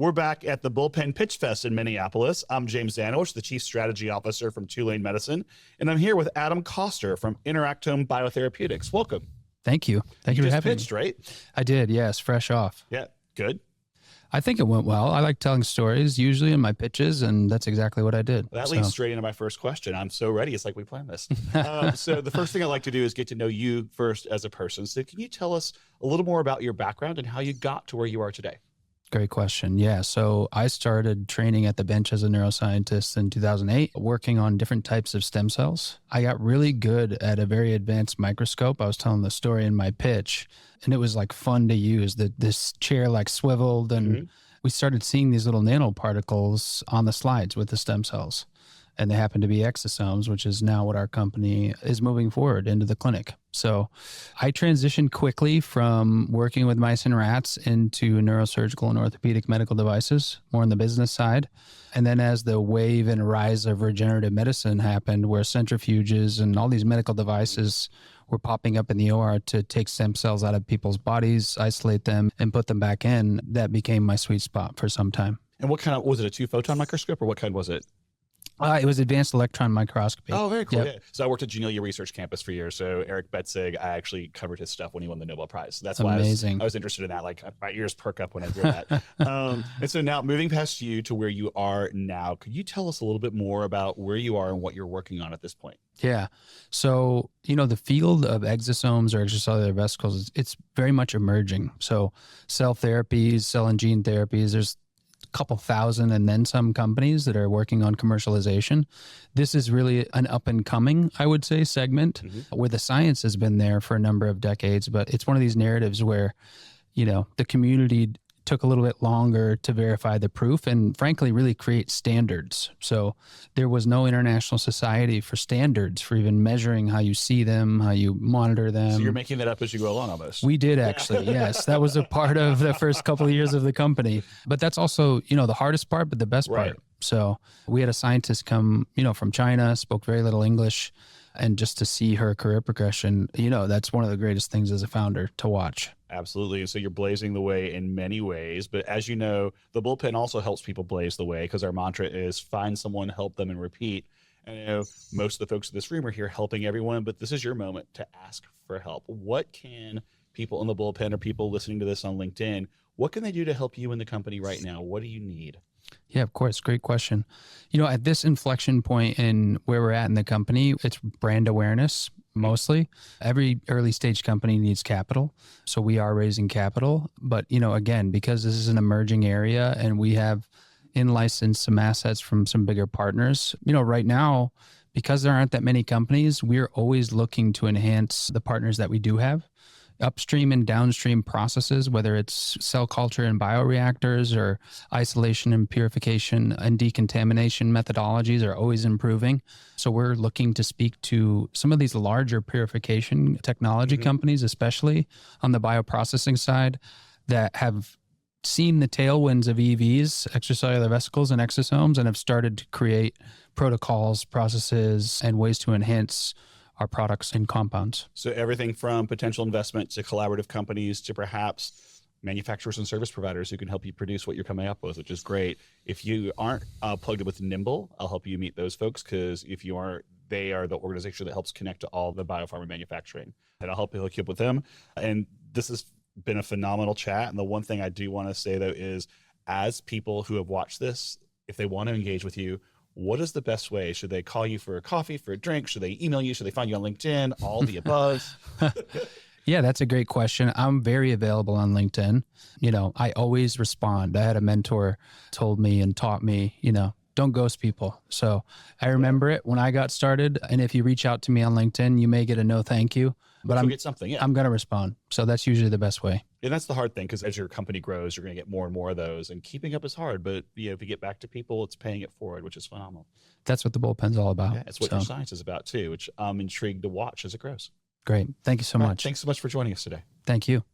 We're back at the Bullpen Pitch Fest in Minneapolis. I'm James Zanewicz, the Chief Strategy Officer from Tulane Medicine, and I'm here with Adam Koster from Interactome Biotherapeutics. Welcome. Thank you. Thank you for having me. You just pitched, right? I did, yes, fresh off. Yeah, good. I think it went well. I like telling stories usually in my pitches, and that's exactly what I did. That leads straight into my first question. I'm so ready. It's like we planned this. So the first thing I'd like to do is get to know you first as a person. So can you tell us a little more about your background and how you got to where you are today? Great question. Yeah. So I started training at the bench as a neuroscientist in 2008, working on different types of stem cells. I got really good at a very advanced microscope. I was telling the story in my pitch, and it was like fun to use. This chair like swiveled, and we started seeing these little nanoparticles on the slides with the stem cells. And they happen to be exosomes, which is now what our company is moving forward into the clinic. So I transitioned quickly from working with mice and rats into neurosurgical and orthopedic medical devices, more on the business side. And then as the wave and rise of regenerative medicine happened, where centrifuges and all these medical devices were popping up in the OR to take stem cells out of people's bodies, isolate them, and put them back in, that became my sweet spot for some time. And what kind of, was it a 2-photon microscope or what kind was it? It was advanced electron microscopy. Oh, very cool. Yep. Yeah. So I worked at Genelia Research Campus for years. So Eric Betzig, I actually covered his stuff when he won the Nobel Prize. So that's why I was interested in that. Like my ears perk up when I hear that. And so now moving past you to where you are now, could you tell us a little bit more about where you are and what you're working on at this point? Yeah. So, the field of exosomes or extracellular vesicles, it's very much emerging. So cell therapies, cell and gene therapies, there's couple thousand and then some companies that are working on commercialization. This is really an up and coming, I would say, segment where the science has been there for a number of decades, but it's one of these narratives where, the community took a little bit longer to verify the proof and frankly really create standards. So there was no international society for standards for even measuring how you see them, how you monitor them. So you're making that up as you go along almost. We did actually, yes. That was a part of the first couple of years of the company. But that's also, the hardest part, but the best part. So we had a scientist come, from China, spoke very little English. And just to see her career progression, that's one of the greatest things as a founder to watch. Absolutely. And so you're blazing the way in many ways. But as you know, the Bullpen also helps people blaze the way because our mantra is find someone, help them, and repeat. And I know most of the folks in this room are here helping everyone, but this is your moment to ask for help. What can people in the Bullpen or people listening to this on LinkedIn, what can they do to help you in the company right now? What do you need? Yeah, of course. Great question. At this inflection point in where we're at in the company, it's brand awareness mostly. Every early stage company needs capital. So we are raising capital. But, again, because this is an emerging area and we have in-licensed some assets from some bigger partners, right now, because there aren't that many companies, we're always looking to enhance the partners that we do have. Upstream and downstream processes, whether it's cell culture and bioreactors or isolation and purification and decontamination methodologies are always improving. So we're looking to speak to some of these larger purification technology companies, especially on the bioprocessing side, that have seen the tailwinds of EVs, extracellular vesicles and exosomes, and have started to create protocols, processes, and ways to enhance our products and compounds. So everything from potential investment to collaborative companies to perhaps manufacturers and service providers who can help you produce what you're coming up with, which is great. If you aren't plugged in with Nimble, I'll help you meet those folks because if you aren't, they are the organization that helps connect to all the biopharma manufacturing. And I'll help you hook you up with them. And this has been a phenomenal chat. And the one thing I do want to say, though, is as people who have watched this, if they want to engage with you, what is the best way? Should they call you for a coffee, for a drink? Should they email you? Should they find you on LinkedIn? All the above? Yeah, that's a great question. I'm very available on LinkedIn. I always respond. I had a mentor told me and taught me, don't ghost people. So I remember it when I got started. And if you reach out to me on LinkedIn, you may get a no thank you. But You'll get something, yeah. I'm going to respond. So that's usually the best way. And that's the hard thing because as your company grows, you're going to get more and more of those. And keeping up is hard. But if you get back to people, it's paying it forward, which is phenomenal. That's what the Bullpen's all about. Yeah, it's what your science is about too, which I'm intrigued to watch as it grows. Great. Thank you so much. Thanks so much for joining us today. Thank you.